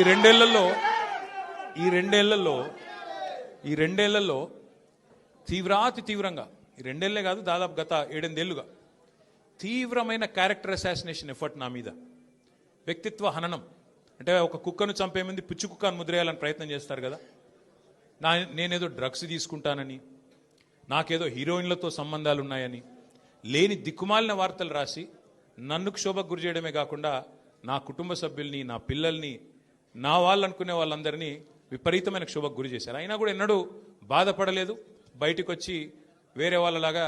రెండేళ్లలో తీవ్రంగా ఈ రెండేళ్లే కాదు దాదాపు గత 7-8 ఏళ్లుగా తీవ్రమైన క్యారెక్టర్ అసాసినేషన్ ఎఫర్ట్ నా మీద, వ్యక్తిత్వ హననం. అంటే ఒక కుక్కను చంపే ముందు పిచ్చి కుక్కను ముద్రేయాలని ప్రయత్నం చేస్తారు కదా, నేనేదో డ్రగ్స్ తీసుకుంటానని, నాకేదో హీరోయిన్లతో సంబంధాలు ఉన్నాయని లేని దిక్కుమాలిన వార్తలు రాసి నన్ను క్షోభకు గురి చేయడమే కాకుండా నా కుటుంబ సభ్యుల్ని, నా పిల్లల్ని, నా వాళ్ళు అనుకునే వాళ్ళందరినీ విపరీతమైన క్షోభకు గురి చేశారు. అయినా కూడా ఎన్నడూ బాధపడలేదు, బయటకు వచ్చి వేరే వాళ్ళలాగా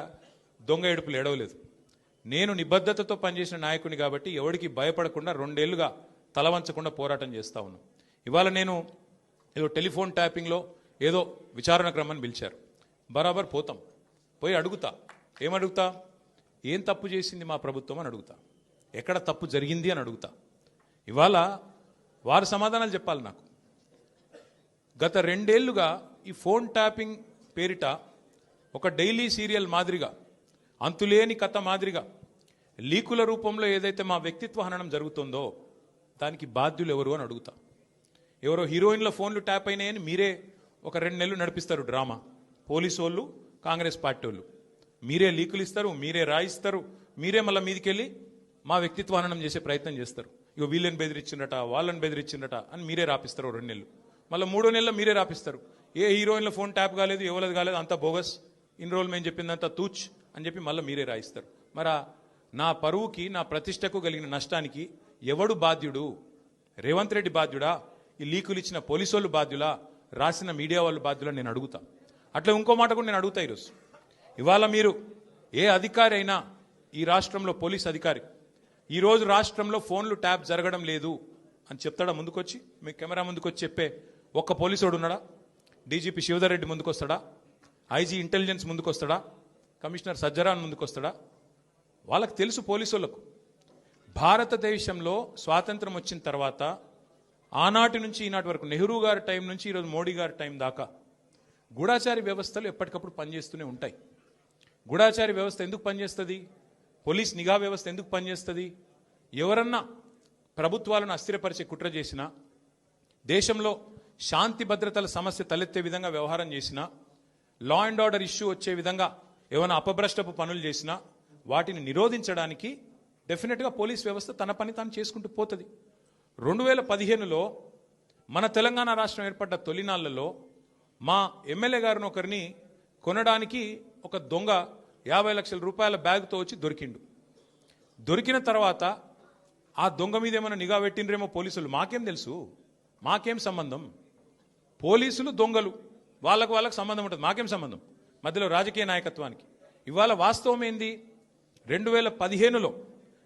దొంగ ఏడుపులు ఏడవలేదు. నేను నిబద్ధతతో పనిచేసిన నాయకుని కాబట్టి ఎవరికి భయపడకుండా 2 ఏళ్లుగా తలవంచకుండా పోరాటం చేస్తా ఉన్నాను. ఇవాళ నేను ఏదో టెలిఫోన్ ట్యాపింగ్లో ఏదో విచారణ క్రమాన్ని పిలిచారు, బరాబర్ పోతాం, పోయి అడుగుతా. ఏమడుగుతా? ఏం తప్పు చేసింది మా ప్రభుత్వం అని అడుగుతా, ఎక్కడ తప్పు జరిగింది అని అడుగుతా. ఇవాళ వారు సమాధానాలు చెప్పాలి నాకు. గత 2 ఏళ్లుగా ఈ ఫోన్ ట్యాపింగ్ పేరిట ఒక డైలీ సీరియల్ మాదిరిగా, అంతులేని కథ మాదిరిగా లీకుల రూపంలో ఏదైతే మా వ్యక్తిత్వ హననం జరుగుతుందో దానికి బాధ్యులు ఎవరు అని అడుగుతా. ఎవరో హీరోయిన్ల ఫోన్లు ట్యాప్ అయినాయని మీరే ఒక 2 నెలలు నడిపిస్తారు డ్రామా. పోలీసు వాళ్ళు, కాంగ్రెస్ పార్టీ వాళ్ళు మీరే లీకులు ఇస్తారు, మీరే రాయిస్తారు, మీరే మళ్ళీ మీదికెళ్ళి మా వ్యక్తిత్వ హననం చేసే ప్రయత్నం చేస్తారు. ఇక వీళ్ళని బెదిరించిందట, వాళ్ళని బెదిరించిందట అని మీరే రాపిస్తారు 2 నెలలు. మళ్ళీ 3వ నెలలో మీరే రాపిస్తారు. ఏ హీరోయిన్ల ఫోన్ ట్యాప్ కాలేదు, ఎవరిది కాలేదు, అంతా బోగస్, ఇన్ని రోజులు మేము చెప్పిందంతా తూచ్ అని చెప్పి మళ్ళీ మీరే రాయిస్తారు. మరి నా పరువుకి, నా ప్రతిష్టకు కలిగిన నష్టానికి ఎవడు బాధ్యుడు? రేవంత్ రెడ్డి బాధ్యుడా? ఈ లీకులు ఇచ్చిన పోలీసు వాళ్ళు బాధ్యులా? రాసిన మీడియా వాళ్ళు బాధ్యులా? నేను అడుగుతా. అట్లా ఇంకో మాట కూడా నేను అడుగుతా. ఈరోజు ఇవాళ మీరు ఏ అధికారి అయినా, ఈ రాష్ట్రంలో పోలీస్ అధికారి ఈరోజు రాష్ట్రంలో ఫోన్లు ట్యాప్ జరగడం లేదు అని చెప్తాడా? ముందుకొచ్చి మీ కెమెరా ముందుకొచ్చి చెప్పే ఒక్క పోలీసోడు ఉన్నాడా? డీజీపీ శివధర్ రెడ్డి ముందుకు వస్తాడా? ఐజీ ఇంటెలిజెన్స్ ముందుకు వస్తాడా? కమిషనర్ సజ్జరాన్ ముందుకు వస్తాడా? వాళ్ళకి తెలుసు, పోలీసు వాళ్ళకు. భారతదేశంలో స్వాతంత్రం వచ్చిన తర్వాత ఆనాటి నుంచి ఈనాటి వరకు, నెహ్రూ గారి టైం నుంచి ఈరోజు మోడీ గారి టైం దాకా గూఢాచారి వ్యవస్థలు ఎప్పటికప్పుడు పనిచేస్తూనే ఉంటాయి. గూఢాచారి వ్యవస్థ ఎందుకు పనిచేస్తుంది? పోలీస్ నిఘా వ్యవస్థ ఎందుకు పనిచేస్తుంది? ఎవరన్నా ప్రభుత్వాలను అస్థిరపరిచే కుట్ర చేసినా, దేశంలో శాంతి భద్రతల సమస్య తలెత్తే విధంగా వ్యవహారం చేసినా, లా అండ్ ఆర్డర్ ఇష్యూ వచ్చే విధంగా ఏమైనా అపభ్రష్టపు పనులు చేసినా వాటిని నిరోధించడానికి డెఫినెట్గా పోలీస్ వ్యవస్థ తన పని తాను చేసుకుంటూ పోతుంది. 2015లో మన తెలంగాణ రాష్ట్రం ఏర్పడ్డ తొలినాళ్లలో మా ఎమ్మెల్యే గారిని ఒకరిని కొనడానికి ఒక దొంగ 50 లక్షల రూపాయల బ్యాగ్తో వచ్చి దొరికిండు. దొరికిన తర్వాత ఆ దొంగ మీద ఏమైనా నిఘా పెట్టినరేమో పోలీసులు, మాకేం తెలుసు, మాకేం సంబంధం? పోలీసులు దొంగలు, వాళ్ళకు సంబంధం ఉంటుంది, మాకేం సంబంధం? మధ్యలో రాజకీయ నాయకత్వానికి. ఇవాళ వాస్తవం ఏంది? 2015లో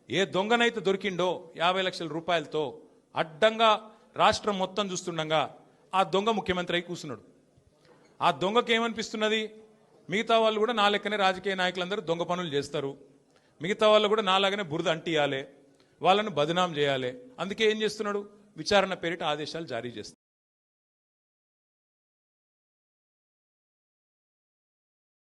ఏ దొంగనైతే దొరికిండో 50 లక్షల రూపాయలతో అడ్డంగా రాష్ట్రం మొత్తం చూస్తుండగా ఆ దొంగ ముఖ్యమంత్రి అయి కూర్చున్నాడు. ఆ దొంగకి ఏమనిపిస్తున్నది? మిగతా వాళ్ళు కూడా నా లెక్కనే రాజకీయ నాయకులందరూ దొంగ పనులు చేస్తారు, మిగతా వాళ్ళు కూడా నాలాగనే బురద అంటియాలి, వాళ్ళను బదనాం చేయాలి. అందుకే ఏం చేస్తున్నాడు? విచారణ పేరిట ఆదేశాలు జారీ చేస్తున్నాడు.